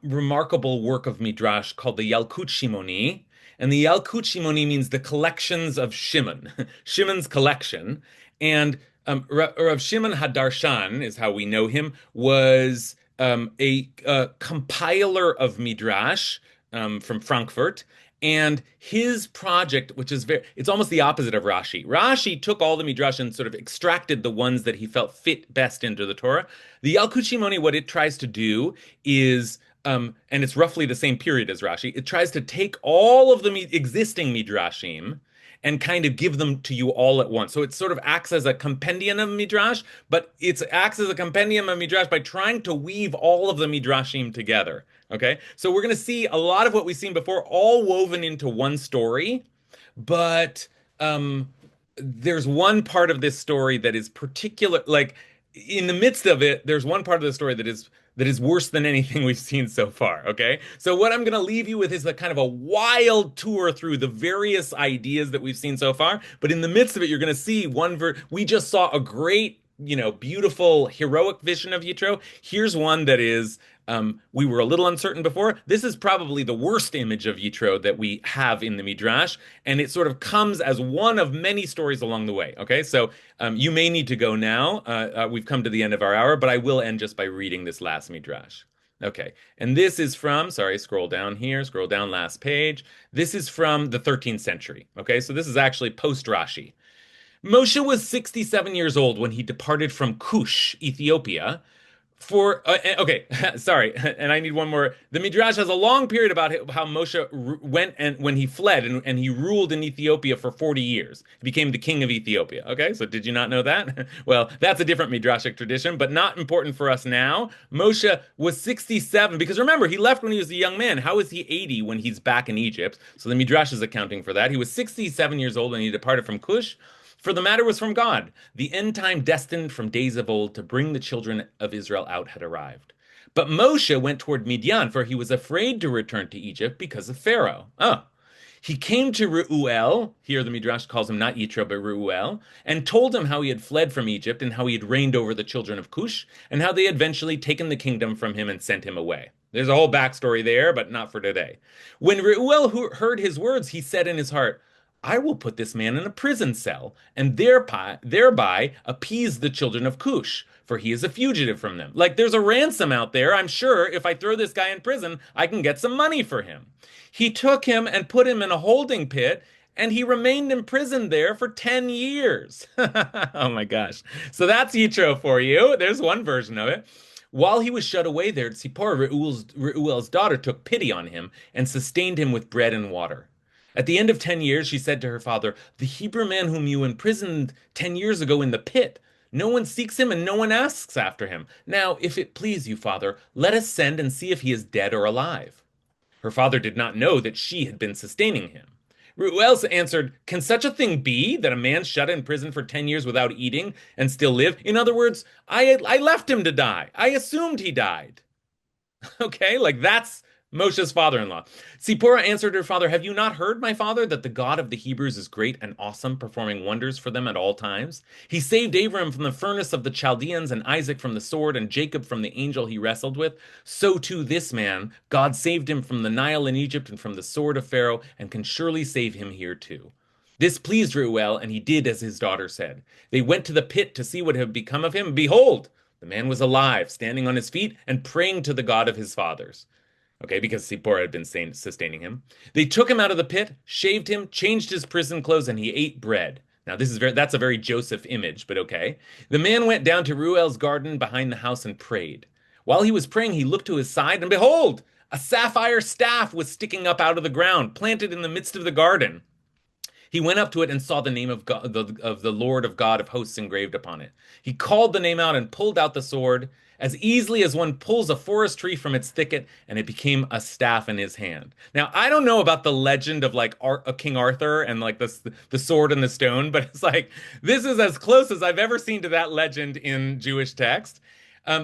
remarkable work of Midrash called the Yalkut Shimoni. And the Yalkut Shimoni means the collections of Shimon, Shimon's collection. And Rav Shimon Hadarshan is how we know him, was a compiler of Midrash from Frankfurt. And his project, which is it's almost the opposite of Rashi. Rashi took all the Midrash and sort of extracted the ones that he felt fit best into the Torah. The Yalkut Shimoni, what it tries to do is, and it's roughly the same period as Rashi, it tries to take all of the existing Midrashim and kind of give them to you all at once. So it sort of acts as a compendium of Midrash, but it acts as a compendium of Midrash by trying to weave all of the Midrashim together. Okay, so we're going to see a lot of what we've seen before, all woven into one story, but there's one part of this story that is particular, like in the midst of it, there's one part of the story that is worse than anything we've seen so far. Okay, so what I'm going to leave you with is a kind of a wild tour through the various ideas that we've seen so far. But in the midst of it, you're going to see we just saw a great, beautiful, heroic vision of Yitro. Here's one that is, we were a little uncertain before. This is probably the worst image of Yitro that we have in the Midrash, and it sort of comes as one of many stories along the way. Okay, so you may need to go now. We've come to the end of our hour, but I will end just by reading this last Midrash. Okay, and this is from, sorry, scroll down here, scroll down last page. This is from the 13th century. Okay, so this is actually post Rashi. Moshe was 67 years old when he departed from Cush, Ethiopia, okay, sorry, and I need one more. The Midrash has a long period about how Moshe went and when he fled and he ruled in Ethiopia for 40 years. He became the king of Ethiopia. Okay, so did you not know that? Well, that's a different Midrashic tradition, but not important for us now. Moshe was 67 because remember, he left when he was a young man. How is he 80 when he's back in Egypt? So the Midrash is accounting for that. He was 67 years old when he departed from Cush. For the matter was from God. The end time destined from days of old to bring the children of Israel out had arrived. But Moshe went toward Midian, for he was afraid to return to Egypt because of Pharaoh. Oh. He came to Reuel, here the Midrash calls him not Yitro, but Reuel, and told him how he had fled from Egypt and how he had reigned over the children of Cush, and how they had eventually taken the kingdom from him and sent him away. There's a whole backstory there, but not for today. When Reuel heard his words, he said in his heart, I will put this man in a prison cell, and thereby appease the children of Cush, for he is a fugitive from them. Like there's a ransom out there. I'm sure if I throw this guy in prison, I can get some money for him. He took him and put him in a holding pit, and he remained imprisoned there for 10 years. Oh my gosh. So that's Yitro for you. There's one version of it. While he was shut away there, Tzipporah, Reuel's daughter, took pity on him and sustained him with bread and water. At the end of 10 years, she said to her father, the Hebrew man whom you imprisoned 10 years ago in the pit, no one seeks him and no one asks after him. Now, if it please you, father, let us send and see if he is dead or alive. Her father did not know that she had been sustaining him. Reuel answered, can such a thing be that a man shut in prison for 10 years without eating and still live? In other words, I left him to die. I assumed he died. Okay, like that's Moshe's father-in-law. Zipporah answered her father, have you not heard, my father, that the God of the Hebrews is great and awesome, performing wonders for them at all times? He saved Abraham from the furnace of the Chaldeans and Isaac from the sword and Jacob from the angel he wrestled with. So too this man, God saved him from the Nile in Egypt and from the sword of Pharaoh and can surely save him here too. This pleased Reuel, and he did as his daughter said. They went to the pit to see what had become of him. Behold, the man was alive, standing on his feet and praying to the God of his fathers. Okay, because Zipporah had been sustaining him. They took him out of the pit, shaved him, changed his prison clothes, and he ate bread. Now, that's a very Joseph image, but okay. The man went down to Reuel's garden behind the house and prayed. While he was praying, he looked to his side, and behold, a sapphire staff was sticking up out of the ground, planted in the midst of the garden. He went up to it and saw the name of God, of the Lord of God of hosts engraved upon it. He called the name out and pulled out the sword as easily as one pulls a forest tree from its thicket, and it became a staff in his hand. Now, I don't know about the legend of like King Arthur and like the sword and the stone, but it's like this is as close as I've ever seen to that legend in Jewish text.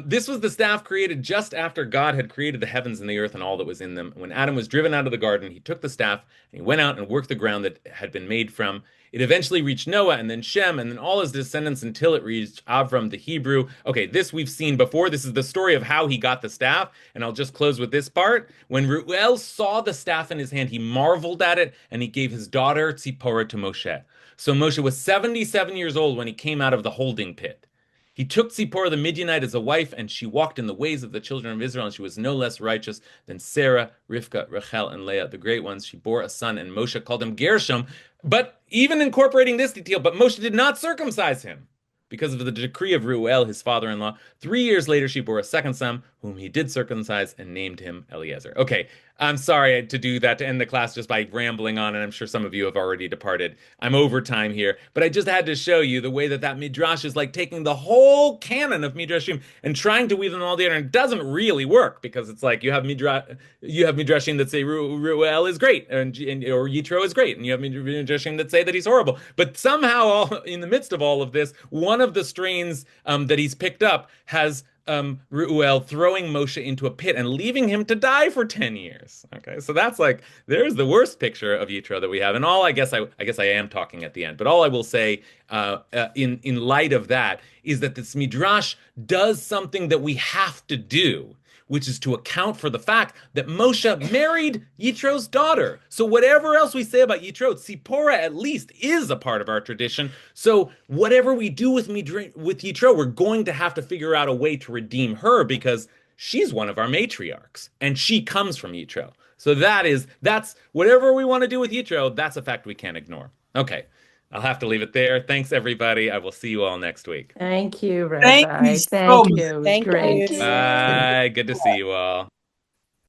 This was the staff created just after God had created the heavens and the earth and all that was in them. When Adam was driven out of the garden, he took the staff and he went out and worked the ground that had been made from. It eventually reached Noah and then Shem and then all his descendants until it reached Avram the Hebrew. Okay, this we've seen before. This is the story of how he got the staff. And I'll just close with this part. When Reuel saw the staff in his hand, he marveled at it and he gave his daughter Tzipporah to Moshe. So Moshe was 77 years old when he came out of the holding pit. He took Zipporah the Midianite as a wife, and she walked in the ways of the children of Israel, and she was no less righteous than Sarah, Rivkah, Rachel, and Leah, the great ones. She bore a son, and Moshe called him Gershom. But even incorporating this detail, but Moshe did not circumcise him because of the decree of Reuel, his father-in-law. 3 years later, she bore a second son, whom he did circumcise, and named him Eliezer. Okay, I'm sorry to do that to end the class just by rambling on, and I'm sure some of you have already departed. I'm over time here, but I just had to show you the way that that midrash is like taking the whole canon of midrashim and trying to weave them all together, and it doesn't really work because it's like you have midrashim that say Reuel is great, or Yitro is great, and you have midrashim that say that he's horrible. But somehow, all in the midst of all of this, one of the strains that he's picked up has Reuel throwing Moshe into a pit and leaving him to die for 10 years. Okay, so that's like there's the worst picture of Yitro that we have. And all I guess I am talking at the end, but all I will say in light of that is that this midrash does something that we have to do, which is to account for the fact that Moshe married Yitro's daughter. So whatever else we say about Yitro, Tzipporah at least is a part of our tradition. So whatever we do with Yitro, we're going to have to figure out a way to redeem her because she's one of our matriarchs and she comes from Yitro. So that's whatever we want to do with Yitro, that's a fact we can't ignore. Okay, I'll have to leave it there. Thanks, everybody. I will see you all next week. Thank you, Thank you Rabbi. so Thank much. you. It was Thank great. you. Bye. Good to see you all.